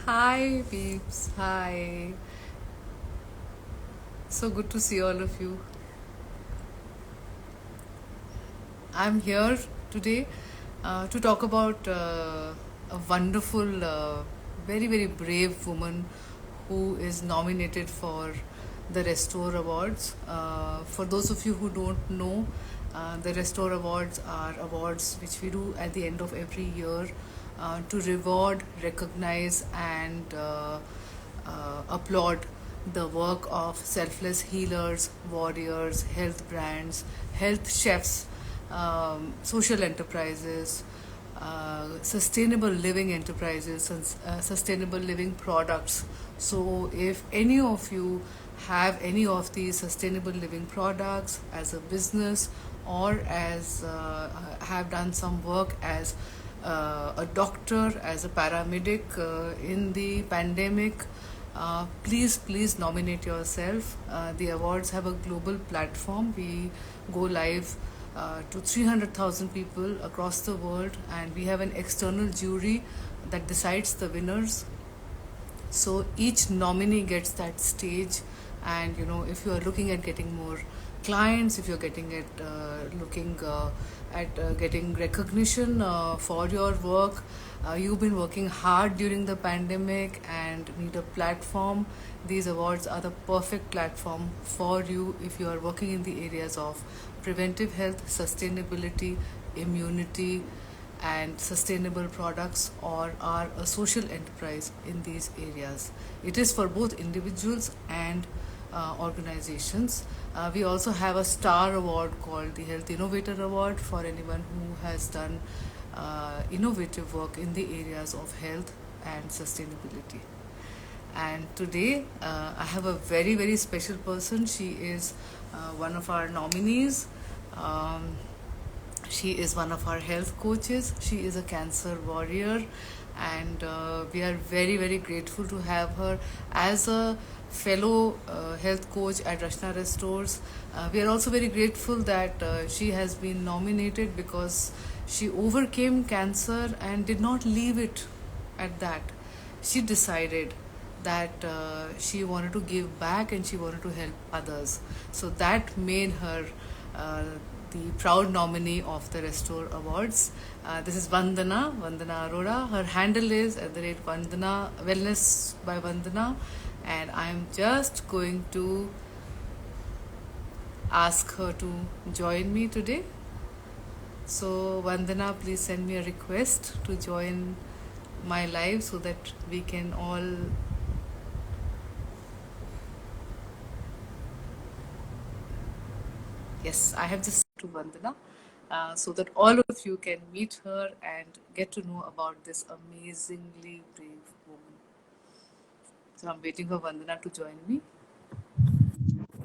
Hi, peeps. Hi. So good to see all of you. I'm here today to talk about a wonderful, very, very brave woman who is nominated for the Restore Awards. For those of you who don't know, the Restore Awards are awards which we do at the end of every year to reward, recognize, and applaud the work of selfless healers, warriors, health brands, health chefs, social enterprises, sustainable living enterprises, and sustainable living products. So, if any of you have any of these sustainable living products as a business or as have done some work as a doctor, as a paramedic in the pandemic, please nominate yourself. The awards have a global platform. We go live to 300,000 people across the world, and we have an external jury that decides the winners. So each nominee gets that stage, and if you are looking at getting more clients, if you're getting at looking at getting recognition for your work, you've been working hard during the pandemic and need a platform. These awards are the perfect platform for you if you are working in the areas of preventive health, sustainability, immunity, and sustainable products, or are a social enterprise in these areas. It is for both individuals and organizations. We also have a star award called the Health Innovator Award for anyone who has done innovative work in the areas of health and sustainability. And today I have a very, very special person. She is one of our nominees. Um, she is one of our health coaches. She is a cancer warrior, and we are very, very grateful to have her as a fellow health coach at Rachna Restores. We are also very grateful that she has been nominated because she overcame cancer and did not leave it at that. She decided that she wanted to give back and she wanted to help others. So that made her uh, the proud nominee of the Restore Awards. This is Vandana Arora. Her handle is at the rate Vandana Wellness by Vandana, and I'm just going to ask her to join me today. So Vandana, please send me a request to join my live so that we can all. Yes, I have just to Vandana so that all of you can meet her and get to know about this amazingly brave woman. So I'm waiting for Vandana to join me.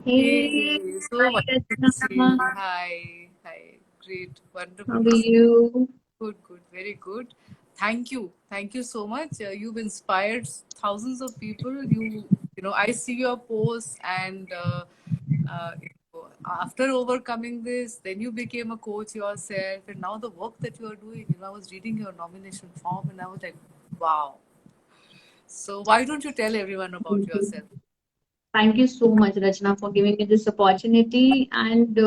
Hey, Hey, so hi wonderful to see Rachna. you. Hi, hi. Great, How wonderful are to see you? you. Good, very good. Thank you so much. You've inspired thousands of people. I see your posts, and uh, you after overcoming this, then you became a coach yourself, and now the work that you are doing. I was reading your nomination form, and I was like, wow. So why don't you tell everyone about Thank you. yourself? Thank you so much, Rachna, for giving me this opportunity. And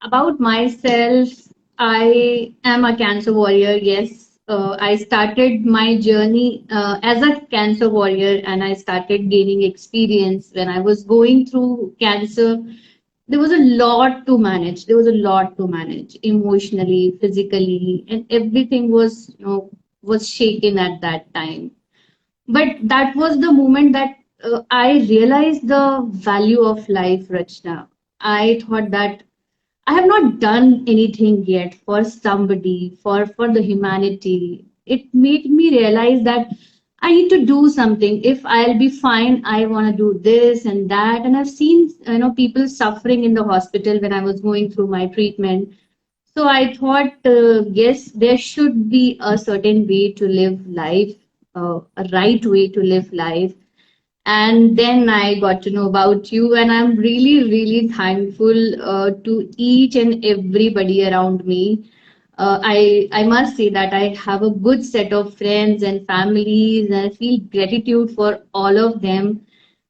about myself, I am a cancer warrior. Yes, I started my journey as a cancer warrior, and I started gaining experience when I was going through cancer. There was a lot to manage. There was a lot to manage emotionally, physically, and everything was shaken at that time. But that was the moment that I realized the value of life, Rachna. I thought that I have not done anything yet for somebody, for the humanity. It made me realize that I need to do something. If I'll be fine, I want to do this and that. And I've seen people suffering in the hospital when I was going through my treatment. So I thought, yes, there should be a certain way to live life, a right way to live life. And then I got to know about you, and I'm really, really thankful to each and everybody around me. I must say that I have a good set of friends and families, and I feel gratitude for all of them.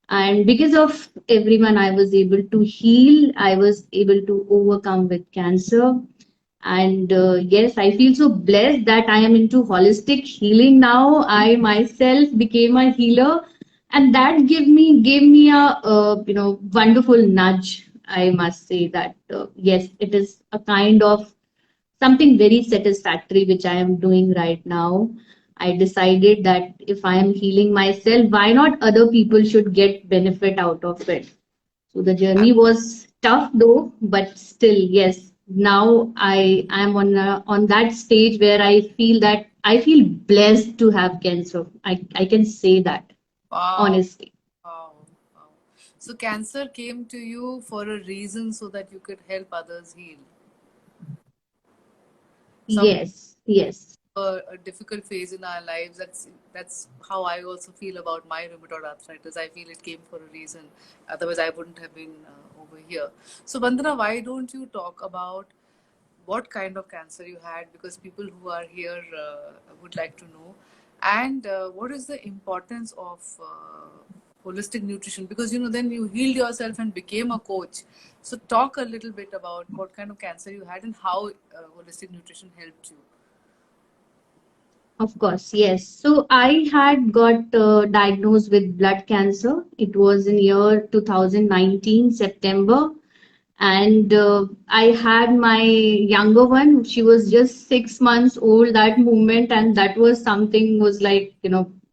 And because of everyone, I was able to heal. I was able to overcome with cancer. And yes, I feel so blessed that I am into holistic healing now. I myself became a healer, and that gave me a wonderful nudge. I must say that yes, it is a kind of something very satisfactory which I am doing right now. I decided that if I am healing myself, why not other people should get benefit out of it? So the journey was tough though, but still, yes. Now I am on that stage where I feel that I feel blessed to have cancer. I can say that Wow. honestly. Wow. Wow. So cancer came to you for a reason so that you could help others heal. Some Yes, yes. a difficult phase in our lives. That's how I also feel about my rheumatoid arthritis. I feel it came for a reason. Otherwise, I wouldn't have been over here. So, Vandana, why don't you talk about what kind of cancer you had? Because people who are here would like to know. And what is the importance of holistic nutrition? Because then you healed yourself and became a coach. So, talk a little bit about what kind of cancer you had and how holistic nutrition helped you. Of course, yes. So I had got diagnosed with blood cancer. It was in year 2019, September. And I had my younger one. She was just 6 months old that moment. And that was something was like,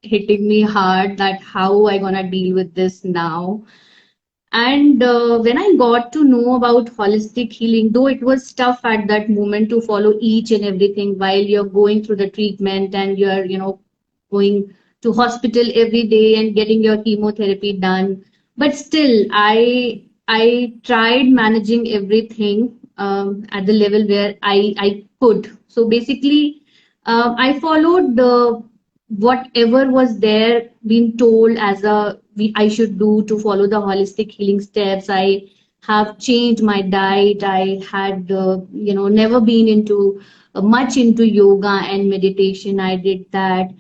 hitting me hard that how I gonna deal with this now. And when I got to know about holistic healing, though it was tough at that moment to follow each and everything while you're going through the treatment and you're, going to hospital every day and getting your chemotherapy done. But still, I tried managing everything at the level where I could. So basically, I followed the whatever was there being told as I should do to follow the holistic healing steps. I have changed my diet. I had never been into much into yoga and meditation. I did that.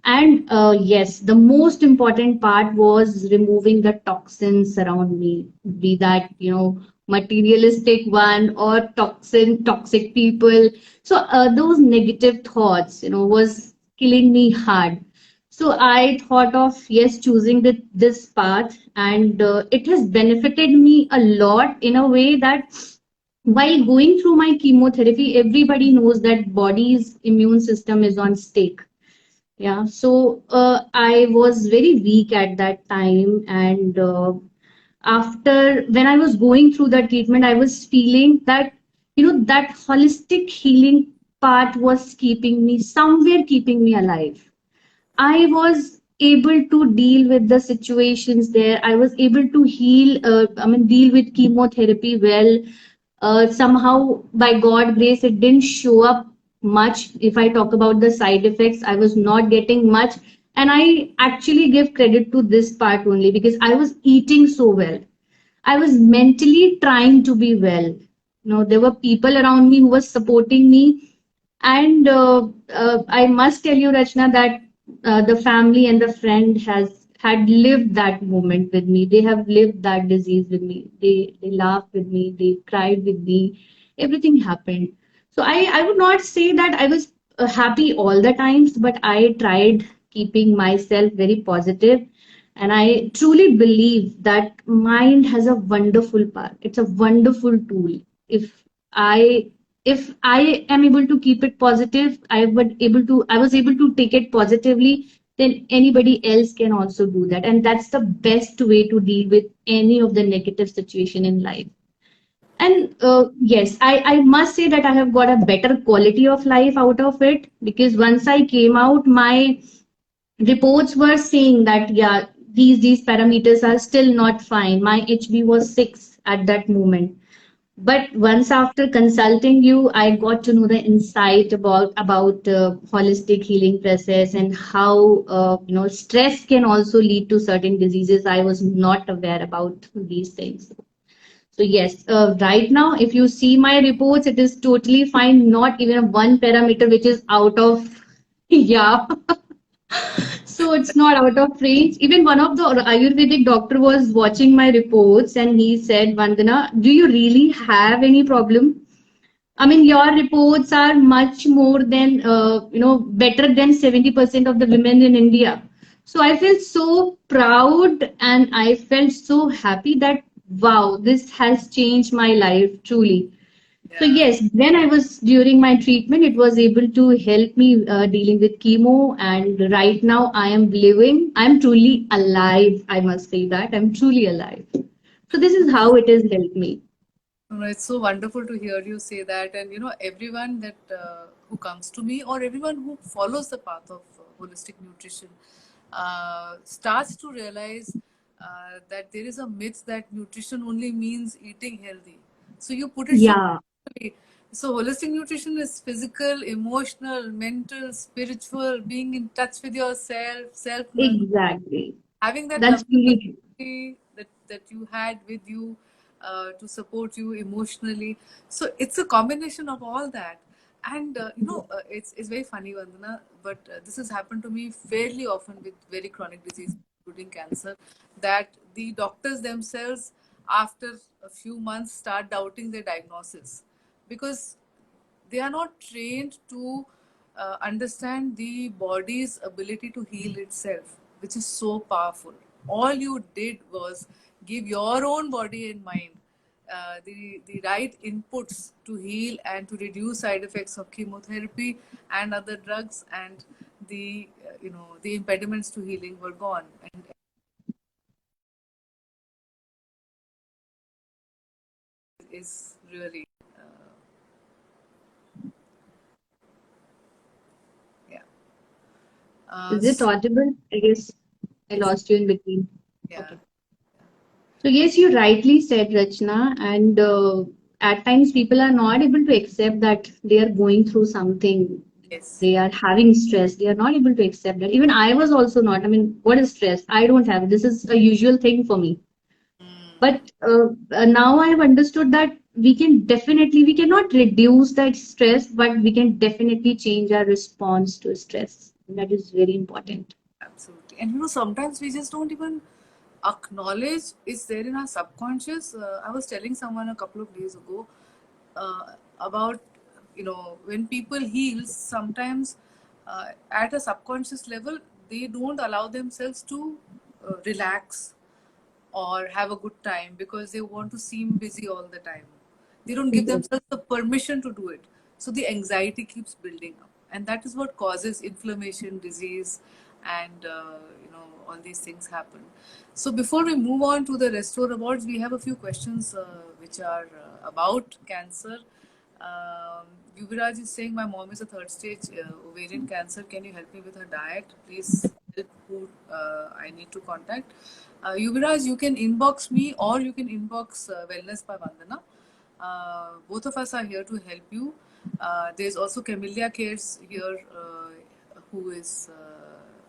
And yes, the most important part was removing the toxins around me, be that materialistic one or toxic people. So those negative thoughts was killing me hard. So I thought of yes choosing this path, and it has benefited me a lot in a way that while going through my chemotherapy, everybody knows that body's immune system is on stake. Yeah, so I was very weak at that time, and after when I was going through that treatment, I was feeling that that holistic healing part was keeping me alive. I was able to deal with the situations there. I was able to heal, deal with chemotherapy well. Somehow, by God grace, it didn't show up much. If I talk about the side effects, I was not getting much. And I actually give credit to this part only because I was eating so well. I was mentally trying to be well. There were people around me who were supporting me, and I must tell you, Rachna, that the family and the friend has had lived that moment with me. They have lived that disease with me. They laughed with me. They cried with me. Everything happened. So I would not say that I was happy all the times, but I tried keeping myself very positive. And I truly believe that mind has a wonderful power. It's a wonderful tool. If I if I am able to keep it positive, I was able to take it positively, then anybody else can also do that. And that's the best way to deal with any of the negative situation in life. And yes, I must say that I have got a better quality of life out of it because once I came out, my reports were saying that yeah, these parameters are still not fine. My HB was 6 at that moment, but once after consulting you, I got to know the insight about holistic healing process and how stress can also lead to certain diseases. I was not aware about these things. So yes, right now, if you see my reports, it is totally fine. Not even one parameter which is out of, yeah. So it's not out of range. Even one of the Ayurvedic doctor was watching my reports and he said, Vandana, do you really have any problem? I mean, your reports are much more than, better than 70% of the women in India. So I felt so proud and I felt so happy that, wow, this has changed my life truly. So Yeah. yes, when I was during my treatment, it was able to help me dealing with chemo. And right now I am living, I'm truly alive. I must say that I'm truly alive. So this is how it has helped me. No, it's so wonderful to hear you say that, and everyone that who comes to me or everyone who follows the path of holistic nutrition starts to realize that there is a myth that nutrition only means eating healthy. So you put it so Yeah, beautifully. So holistic nutrition is physical, emotional, mental, spiritual, being in touch with yourself, self nurture, exactly. having that That's loving really true. community that you had with you to support you emotionally. So it's a combination of all that. And it's very funny, Vandana, but this has happened to me fairly often with very chronic diseases, including cancer, that the doctors themselves, after a few months, start doubting their diagnosis because they are not trained to understand the body's ability to heal itself, which is so powerful. All you did was give your own body and mind the right inputs to heal and to reduce side effects of chemotherapy and other drugs, and the impediments to healing were gone. And is really yeah. Is it So audible? I guess I yes, lost you in between. yeah, Okay. So yes, you rightly said, Rachna, and at times people are not able to accept that they are going through something. yes. They are having stress. They are not able to accept that. Even I was also not. I mean, what is stress? I don't have it. This is a usual thing for me. Mm, But now I have understood that we cannot reduce that stress, but we can definitely change our response to stress. That is very important. absolutely. And sometimes we just don't even acknowledge it's there in our subconscious. I was telling someone a couple of days ago about, when people heal, sometimes at a subconscious level, they don't allow themselves to relax or have a good time because they want to seem busy all the time. They don't give Yes. themselves the permission to do it. So the anxiety keeps building up. And that is what causes inflammation, disease, and all these things happen. So before we move on to the Restore Awards, we have a few questions which are about cancer. Um, Yuvraj is saying, my mom is a third stage ovarian cancer. Can you help me with her diet? Please help who I need to contact. Yuvraj, you can inbox me or you can inbox Wellness by Vandana. Both of us are here to help you. There's also Camellia Cares here, who is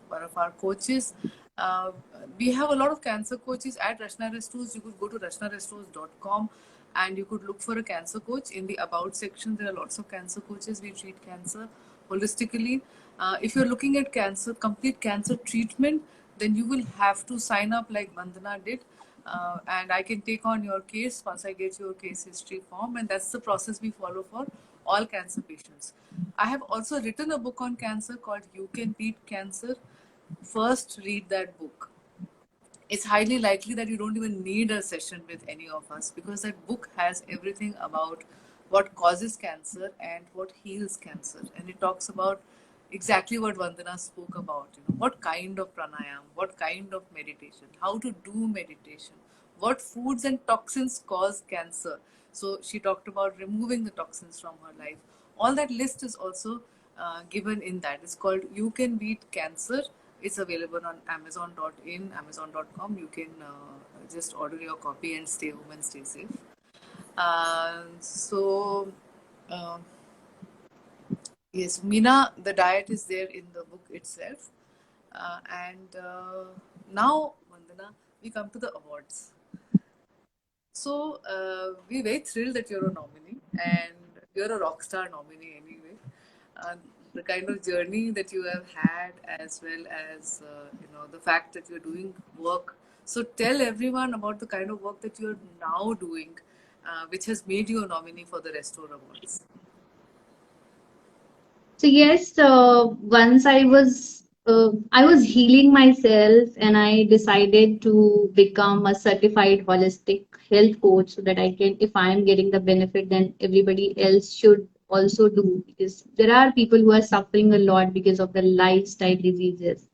one of our coaches. Uh, we have a lot of cancer coaches at Rachna Restos. You could go to rachnarestos.com and you could look for a cancer coach. In the About section, there are lots of cancer coaches. We treat cancer holistically. If you're looking at cancer, complete cancer treatment, then you will have to sign up like Vandana did. And I can take on your case once I get your case history form, and that's the process we follow for all cancer patients. I have also written a book on cancer called You Can Beat Cancer. First, read that book. It's highly likely that you don't even need a session with any of us because that book has everything about what causes cancer and what heals cancer. And it talks about exactly what Vandana spoke about, what kind of pranayam, what kind of meditation, how to do meditation, what foods and toxins cause cancer. So she talked about removing the toxins from her life. All that list is also given in that. It's called You Can Beat Cancer. It's available on Amazon.in, Amazon.com. You can just order your copy and stay home and stay safe. So, uh, yes, Mina, the diet is there in the book itself. And now, Vandana, we come to the awards. So we're very thrilled that you're a nominee, and you're a rock star nominee anyway. The kind of journey that you have had, as well as the fact that you're doing work. So tell everyone about the kind of work that you're now doing, which has made you a nominee for the Restore Awards. So yes, once I was healing myself, and I decided to become a certified holistic health coach so that I can, if I am getting the benefit, then everybody else should also do, because there are people who are suffering a lot because of the lifestyle diseases.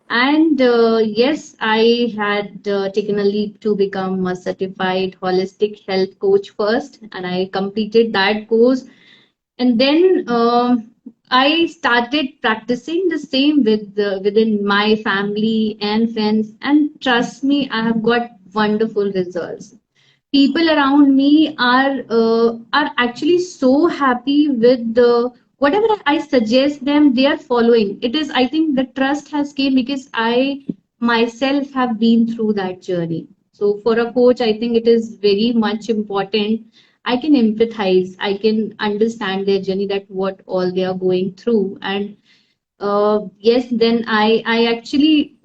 And yes, I had taken a leap to become a certified holistic health coach first, and I completed that course. And then I started practicing the same within my family and friends. And trust me, I have got wonderful results. People around me are actually so happy with the whatever I suggest them, they are following. It is, I think, the trust has came because I myself have been through that journey. So for a coach, I think it is very much important. I can empathize, I can understand their journey, that what all they are going through. And yes, then I actually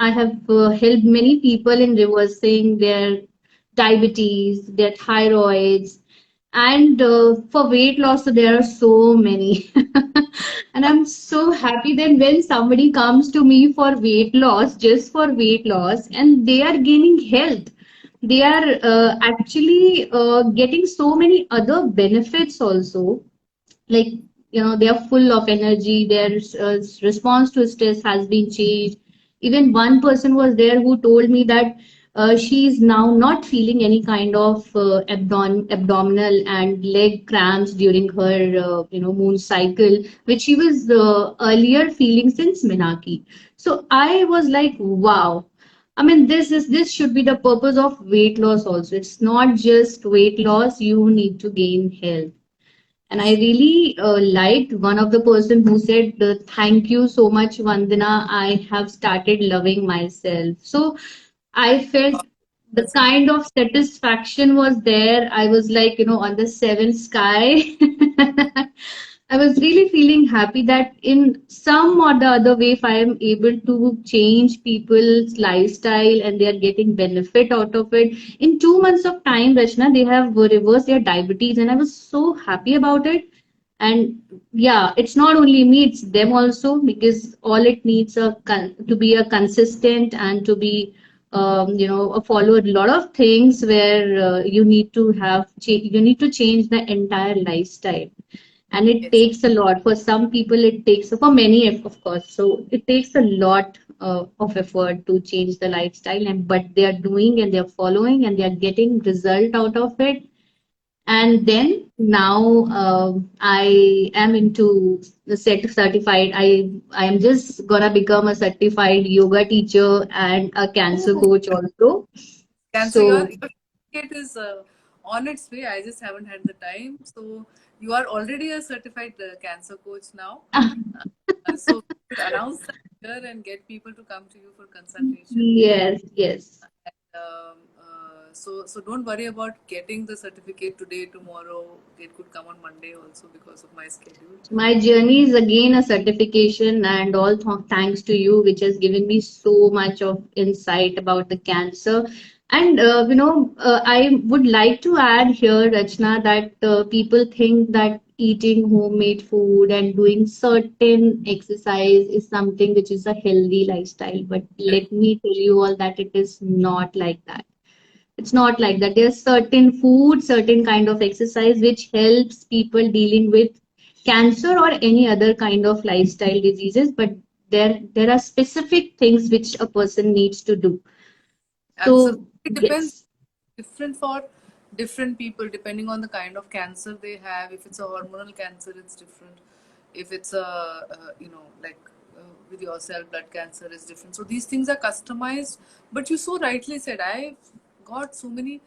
I have helped many people in reversing their diabetes, their thyroids, and for weight loss. So there are so many, and I'm so happy that when somebody comes to me for weight loss, just for weight loss, and they are gaining health, they are actually getting so many other benefits also, like they are full of energy, their response to stress has been changed. Even one person was there who told me that she is now not feeling any kind of abdominal and leg cramps during her moon cycle, which she was earlier feeling since Minaki. So I was like, wow. I mean, this should be the purpose of weight loss also. It's not just weight loss, you need to gain health. And I really liked one of the person who said, "Thank you so much, Vandana. I have started loving myself." So I felt the That's kind of satisfaction was there. I was like, on the seventh sky. I was really feeling happy that in some or the other way, if I am able to change people's lifestyle and they are getting benefit out of it. In 2 months of time, Rachna, they have reversed their diabetes, and I was so happy about it. And yeah, it's not only me, it's them also, because all it needs to be a consistent and to be follow a lot of things where you need to you need to change the entire lifestyle. And it yes. takes a lot. For some people it takes, for many of course, so it takes a lot of effort to change the lifestyle, and but they are doing and they are following and they are getting result out of it. And then now I am into the certified. I am just gonna become a certified yoga teacher and a cancer Oh, coach also. cancer, your So certificate is on its way. I just haven't had the time. So you are already a certified cancer coach now. So we should announce that here and get people to come to you for consultation. yes, yes. So don't worry about getting the certificate today, tomorrow. It could come on Monday also because of my schedule. My journey is again a certification, and all thanks to you, which has given me so much of insight about the cancer. And I would like to add here, Rachna, that people think that eating homemade food and doing certain exercise is something which is a healthy lifestyle. But let me tell you all that it is not like that. It's not like that. There's certain food, certain kind of exercise which helps people dealing with cancer or any other kind of lifestyle diseases, but there are specific things which a person needs to do. Absolutely. So It depends, yes, different for different people depending on the kind of cancer they have. If it's a hormonal cancer, it's different. If it's a, like with yourself, blood cancer is different. So these things are customized. But you so rightly said, I've got so many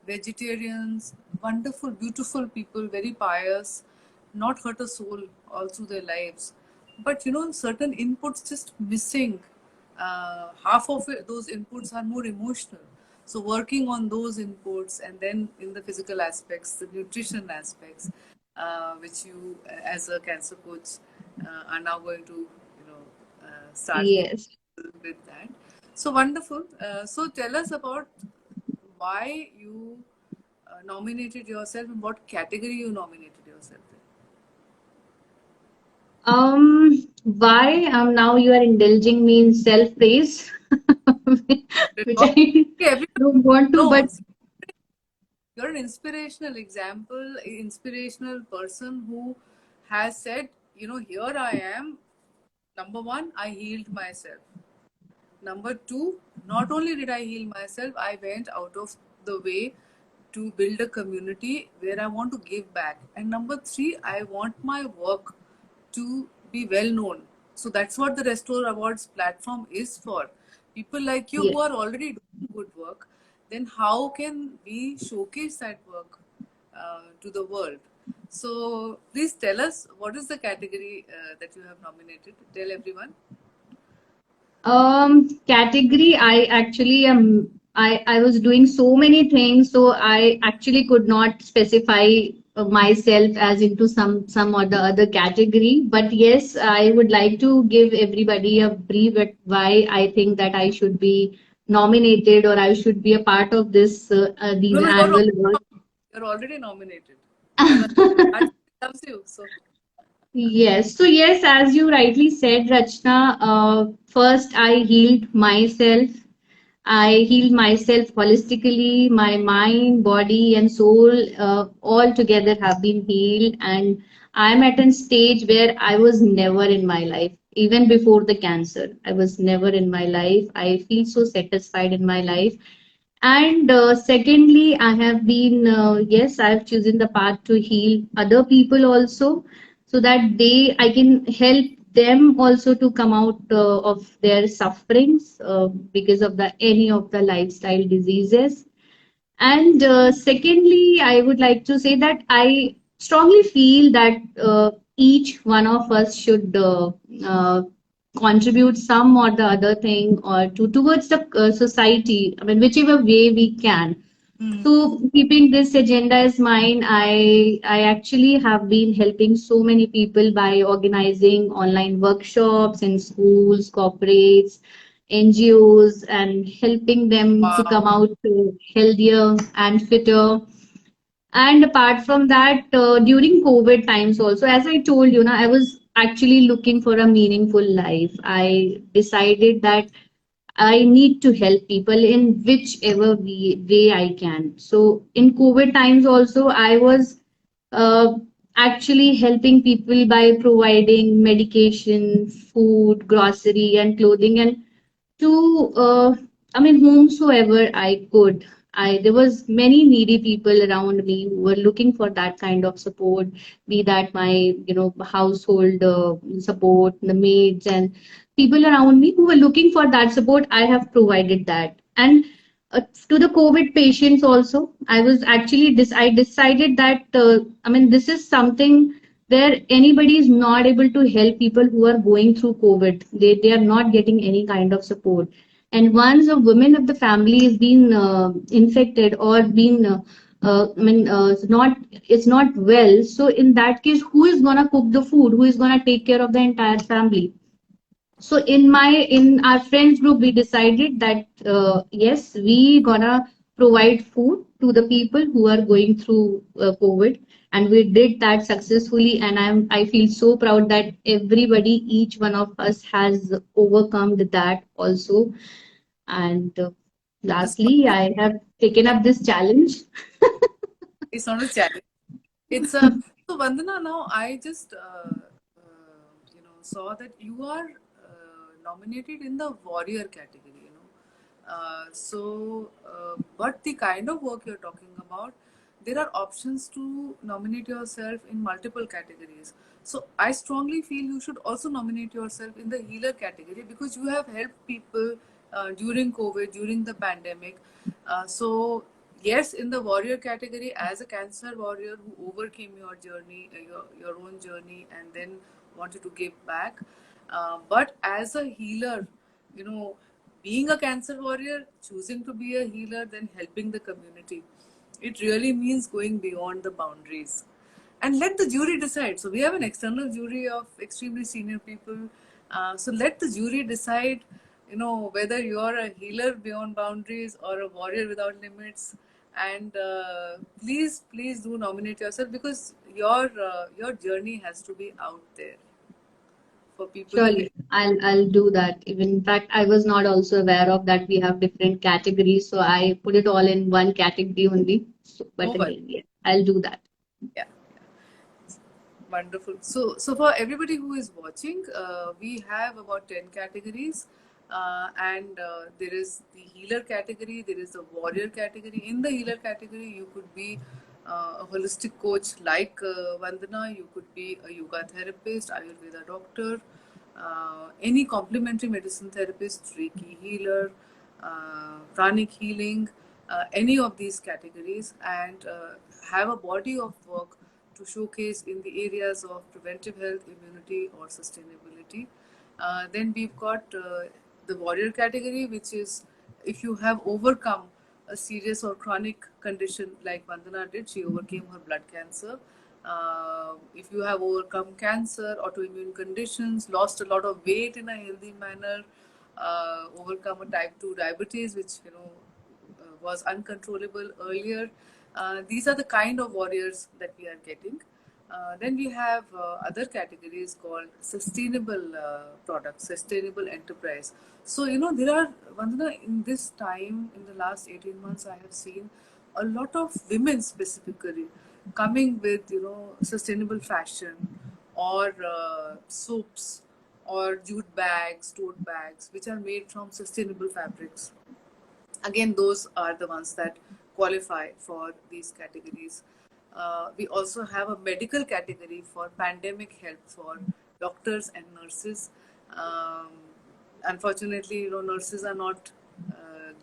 vegetarians, wonderful, beautiful people, very pious, not hurt a soul all through their lives. But certain inputs just missing. Half of those inputs are more emotional. So working on those inputs, and then in the physical aspects, the nutrition aspects, which you as a cancer coach are now going to start Yes. with that. So wonderful. So tell us about why you nominated yourself and what category you nominated yourself Why now you are indulging me in self-praise, in. which Because I everyone don't want to, but knows you're an inspirational example, inspirational person who has said, here I am. Number one, I healed myself. Number two, not only did I heal myself, I went out of the way to build a community where I want to give back. And number three, I want my work to be well known. So that's what the Restore Awards platform is for. People like you yes. who are already doing good work, then how can we showcase that work to the world? So please tell us, what is the category that you have nominated? Tell everyone. Category, I actually I was doing so many things, so I actually could not specify myself as into some or the other category. But yes, I would like to give everybody a brief at why I think that I should be nominated or I should be a part of No, these no, annual awards. you're already nominated because I loves you. So Yes. So yes, as you rightly said, Rachna, first I healed myself. I healed myself holistically. My mind, body, and soul all together have been healed. And I'm at a stage where I was never in my life, even before the cancer. I was never in my life. I feel so satisfied in my life. And secondly, I have been, yes, I've chosen the path to heal other people also, so that I can help them also to come out of their sufferings because of any of the lifestyle diseases. And secondly, I would like to say that I strongly feel that each one of us should contribute some or the other thing or towards the society. I mean, whichever way we can. So, keeping this agenda as mine, I actually have been helping so many people by organizing online workshops in schools, corporates, NGOs, and helping them to wow, come out healthier and fitter. And apart from that, during COVID times also, as I told you, I was actually looking for a meaningful life. I decided that I need to help people in whichever way I can. So in COVID times also, I was uh, actually helping people by providing medication, food, grocery, and clothing, and to I mean whomsoever I could. There was many needy people around me who were looking for that kind of support, be that my household support, the maids and people around me who were looking for that support. I have provided that. And to the COVID patients also, I was actually I decided that this is something where anybody is not able to help people who are going through COVID. They are not getting any kind of support. And once a woman of the family is being infected or been it's not well. So in that case, who is gonna cook the food? Who is gonna take care of the entire family? So in our friends group, we decided that yes, we gonna provide food to the people who are going through COVID, and we did that successfully. And I feel so proud that everybody, each one of us, has overcome that also. And it's lastly, I have taken up this challenge. not a challenge. It's a so Vandana. Now I just saw that you are nominated in the warrior category. But the kind of work you're talking about, there are options to nominate yourself in multiple categories. So I strongly feel you should also nominate yourself in the healer category because you have helped people during COVID, during the pandemic. So yes, in the warrior category, as a cancer warrior who overcame your journey, your own journey, and then wanted to give back. But as a healer, you know, being a cancer warrior, choosing to be a healer, then helping the community. It really means going beyond the boundaries. And let the jury decide. So we have an external jury of extremely senior people. So let the jury decide, whether you are a healer beyond boundaries or a warrior without limits. And please do nominate yourself, because your journey has to be out there for people to Surely, I'll do that. Even in fact, I was not also aware of that we have different categories, so I put it all in one category only. So, but over. again, yeah, I'll do that. Yeah. Wonderful. So for everybody who is watching, we have about 10 categories. And there is the healer category, there is the warrior category. In the healer category, you could be a holistic coach like Vandana, you could be a yoga therapist, Ayurveda doctor, any complementary medicine therapist, Reiki healer, pranic healing, any of these categories, and have a body of work to showcase in the areas of preventive health, immunity, or sustainability. Then we've got the warrior category, which is if you have overcome a serious or chronic condition like Vandana did, she overcame her blood cancer. If you have overcome cancer, autoimmune conditions, lost a lot of weight in a healthy manner, overcome a type 2 diabetes, which was uncontrollable earlier. These are the kind of warriors that we are getting. Then we have other categories called sustainable products, sustainable enterprise. So, there are, Vandana, in this time, in the last 18 months, I have seen a lot of women specifically coming with, sustainable fashion or soaps or jute bags, tote bags, which are made from sustainable fabrics. Again, those are the ones that qualify for these categories. We also have a medical category for pandemic help for doctors and nurses. Um, Unfortunately, nurses are not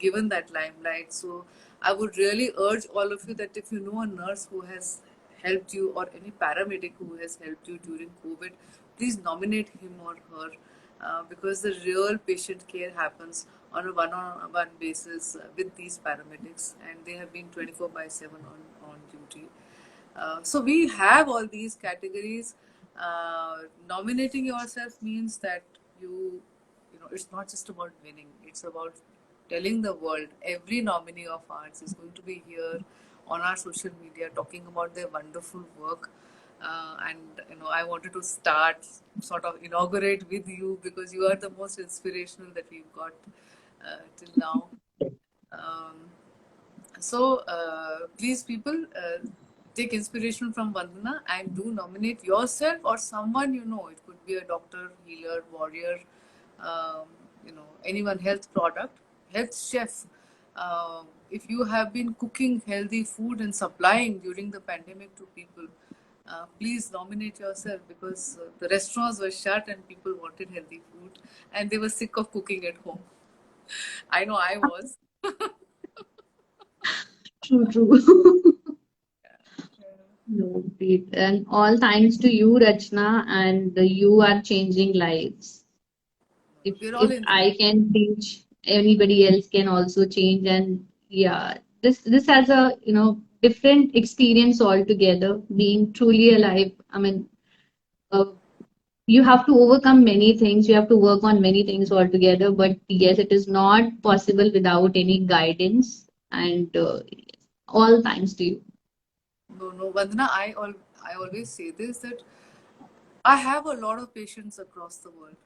given that limelight. So I would really urge all of you that if you know a nurse who has helped you, or any paramedic who has helped you during COVID, please nominate him or her, because the real patient care happens on a one-on-one basis with these paramedics, and they have been 24 by 7 on duty. So we have all these categories. Nominating yourself means that it's not just about winning. It's about telling the world every nominee of ours is going to be here on our social media talking about their wonderful work. And I wanted to start, sort of inaugurate with you, because you are the most inspirational that we've got till now. Um, so please, people, take inspiration from Vandana and do nominate yourself or someone you know. It could be a doctor, healer, warrior, um, anyone, health product, health chef. If you have been cooking healthy food and supplying during the pandemic to people, please nominate yourself, because the restaurants were shut and people wanted healthy food and they were sick of cooking at home. I know I was. True, true. No, great. And all thanks to you, Rachna, and you are changing lives. We're all If in. I can change, anybody else can also change. And yeah, this has a different experience altogether. Being truly alive. I mean, uh, you have to overcome many things. You have to work on many things altogether. But yes, it is not possible without any guidance. And all thanks to you. No, Vandana, I always say this, that I have a lot of patients across the world.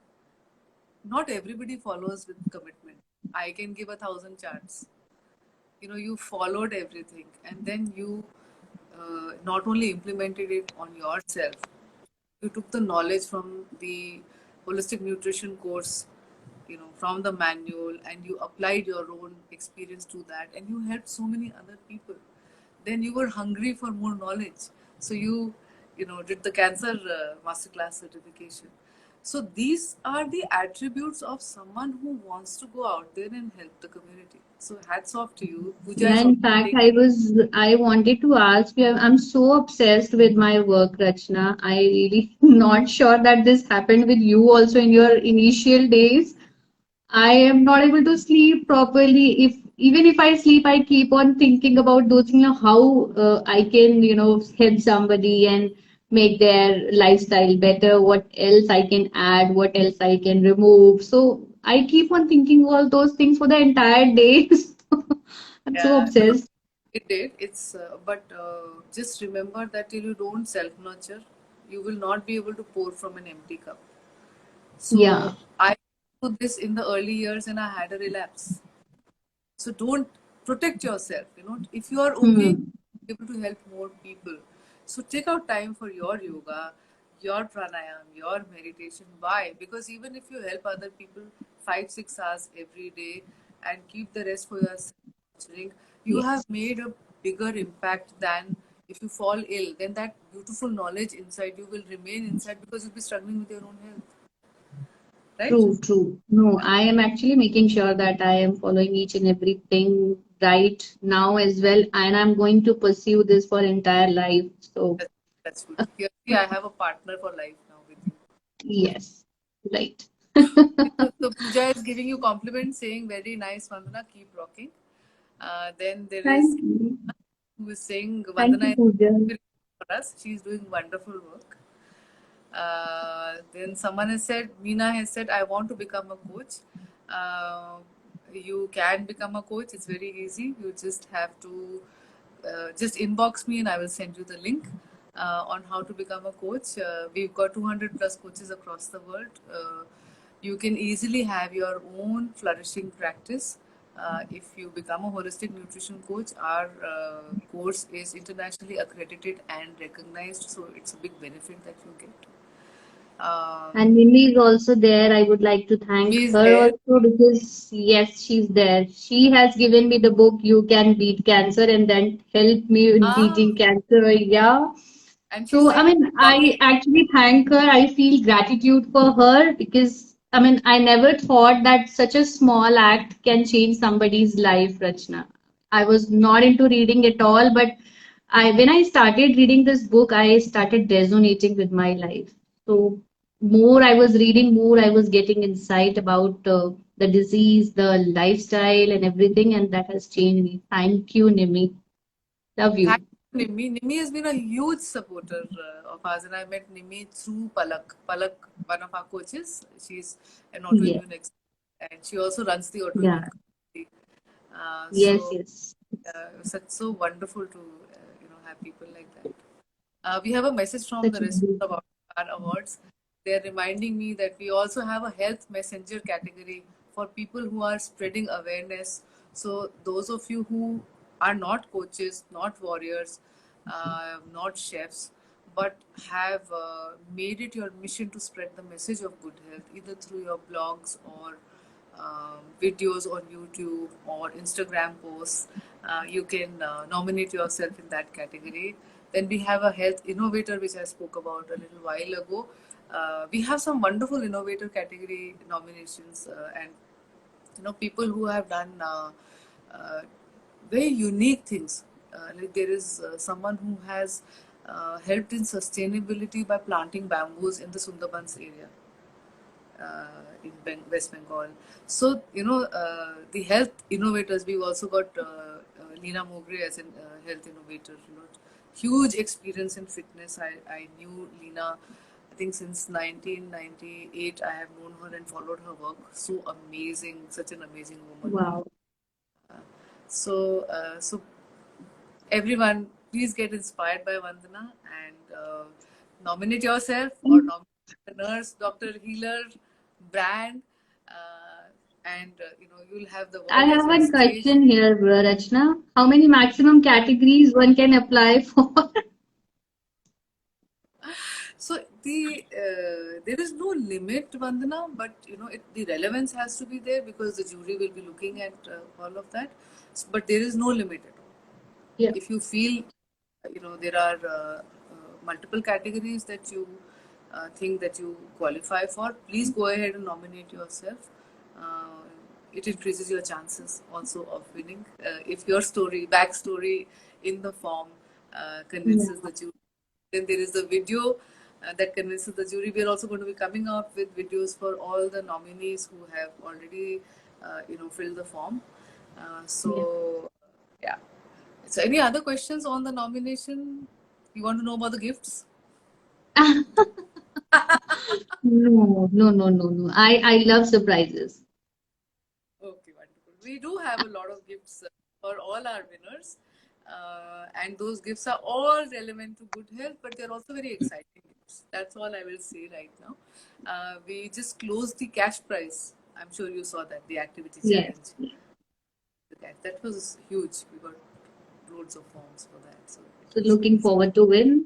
Not everybody follows with commitment. I can give 1,000 charts. You followed everything, and then you not only implemented it on yourself, you took the knowledge from the holistic nutrition course, from the manual, and you applied your own experience to that, and you helped so many other people. Then you were hungry for more knowledge, so you did the cancer masterclass certification. So these are the attributes of someone who wants to go out there and help the community. So hats off to you. Puja Yeah, is in fact, already. I wanted to ask you, I'm so obsessed with my work, Rachna. I really not sure that this happened with you also in your initial days. I am not able to sleep properly. If even if I sleep, I keep on thinking about those things, how I can, help somebody and make their lifestyle better. What else I can add? What else I can remove? So I keep on thinking all those things for the entire day. I'm so Yeah, no, obsessed. it did. It's but just remember that till you don't self nurture, you will not be able to pour from an empty cup. Yeah, So I did this in the early years, and I had a relapse. So don't protect yourself. If you are okay, hmm. you're able to help more people. So take out time for your yoga, your pranayam, your meditation. Why? Because even if you help other people 5-6 hours every day and keep the rest for yourself, nurturing, you have Yes. made a bigger impact than if you fall ill. Then that beautiful knowledge inside you will remain inside because you'll be struggling with your own health, right? True, true. No, I am actually making sure that I am following each and everything right now as well, and I'm going to pursue this for entire life. So, That's, that's good. Here, see, I have a partner for life now with you. yes, right. So Pooja is giving you compliments, saying very nice, Vandana, keep rocking. Then there is Thank you. who is saying Thank you, Vandana is Pooja. for us. She's doing wonderful work. Then someone has said, Meena has said, I want to become a coach. Uh, you can become a coach. It's very easy. You just have to just inbox me and I will send you the link on how to become a coach. We've got 200 plus coaches across the world. You can easily have your own flourishing practice. If you become a holistic nutrition coach, our course is internationally accredited and recognized, so it's a big benefit that you get. And Mimi is also there. I would like to thank Nimi is her there. also because, yes, she's there. She has given me the book, You Can Beat Cancer, and then helped me in Ah, beating cancer. Yeah. and she's So, I saying mean, talking. I actually thank her. I feel gratitude for her because, I mean, I never thought that such a small act can change somebody's life, Rachna. I was not into reading at all, but when I started reading this book, I started resonating with my life. So, more I was reading, more I was getting insight about the disease, the lifestyle, and everything, and that has changed me. Thank you, Nimi. Love Thank you. you, Nimi. Nimi has been a huge supporter of ours, and I met Nimi through Palak. Palak, one of our coaches, she's an Yeah, autoimmune expert, and she also runs the yeah, autoimmune community. yes, So yes. such so wonderful to have people like that. We have a message from Such the a rest good. of our awards. They're reminding me that we also have a health messenger category for people who are spreading awareness. So, those of you who are not coaches, not warriors, not chefs, but have made it your mission to spread the message of good health, either through your blogs or videos on YouTube or Instagram posts. You can nominate yourself in that category. Then we have a health innovator, which I spoke about a little while ago. We have some wonderful innovator category nominations, and people who have done uh, very unique things. Like there is someone who has helped in sustainability by planting bamboos in the Sundarbans area in West Bengal. So, the health innovators, we've also got Leena Mogre as a health innovator. Huge experience in fitness. I knew Leena, I think since 1998. I have known her and followed her work. So amazing, such an amazing woman. Wow. So everyone, please get inspired by Vandana and nominate yourself or nominate the nurse, doctor, healer, brand, and you'll have the I world as have your one stage. question here, Rachna. How many maximum categories one can apply for? So there is no limit, Vandana, but the relevance has to be there because the jury will be looking at all of that. But there is no limit at all. Yeah. If you feel there are multiple categories that you think that you qualify for, please go ahead and nominate yourself. uh, it increases your chances also of winning if your backstory in the form convinces Yeah. the jury. Then there is the video. that convinces the jury. We are also going to be coming out with videos for all the nominees who have already, filled the form. Yeah. Yeah. So, any other questions on the nomination? You want to know about the gifts? No, no, no, no, no. I love surprises. Okay, wonderful. We do have a lot of gifts for all our winners, and those gifts are all relevant to good health, but they're also very exciting gifts. That's all I will say right now. We just closed the cash prize. I'm sure you saw that, the activity Yes. challenge. That was huge. We got loads of forms for that. So So it was looking amazing. forward to win.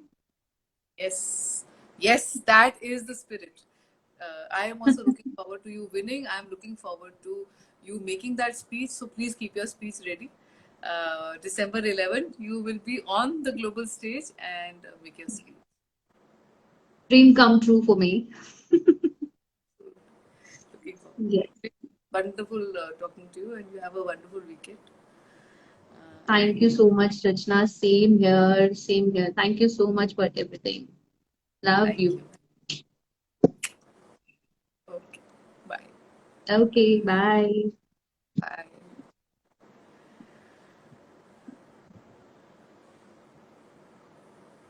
Yes, yes, that is the spirit. I am also looking forward to you winning. I'm looking forward to you making that speech. So please keep your speech ready. December 11th, you will be on the global stage and make your speech. Dream come true for me. Looking forward. Yes. Wonderful talking to you, and you have a wonderful weekend. Thank you so much, Rachna. Same here. Same here. Thank you so much for everything. Love Thank you. you. Okay. Bye. Okay, bye. Bye.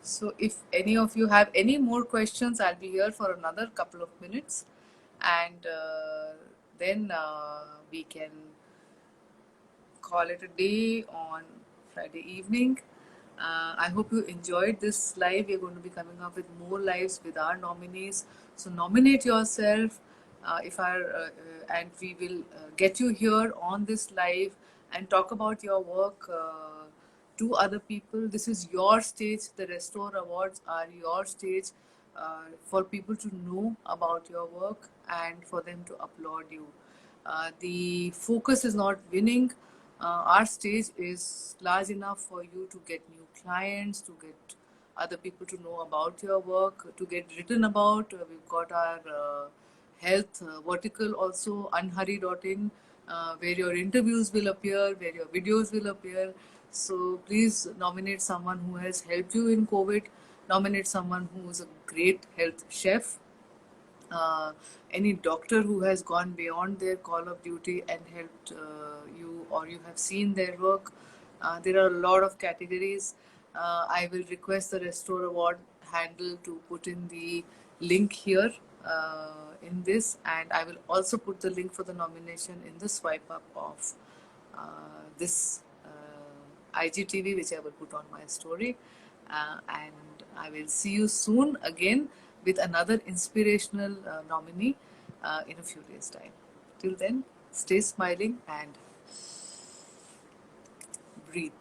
So, if any of you have any more questions, I'll be here for another couple of minutes, and then we can call it a day on Friday evening. I hope you enjoyed this live. We're going to be coming up with more lives with our nominees. So nominate yourself. If our and we will get you here on this live and talk about your work to other people. This is your stage. The Restore Awards are your stage for people to know about your work and for them to applaud you. The focus is not winning. Our stage is large enough for you to get new clients, to get other people to know about your work, to get written about. We've got our health vertical also, unhurry.in, where your interviews will appear, where your videos will appear. So please nominate someone who has helped you in COVID, nominate someone who is a great health chef, any doctor who has gone beyond their call of duty and helped you, or you have seen their work. There are a lot of categories. I will request the Restore Award handle to put in the link here in this, and I will also put the link for the nomination in the swipe up of this IGTV, which I will put on my story. And I will see you soon again with another inspirational nominee in a few days' time. Till then, stay smiling and breathe.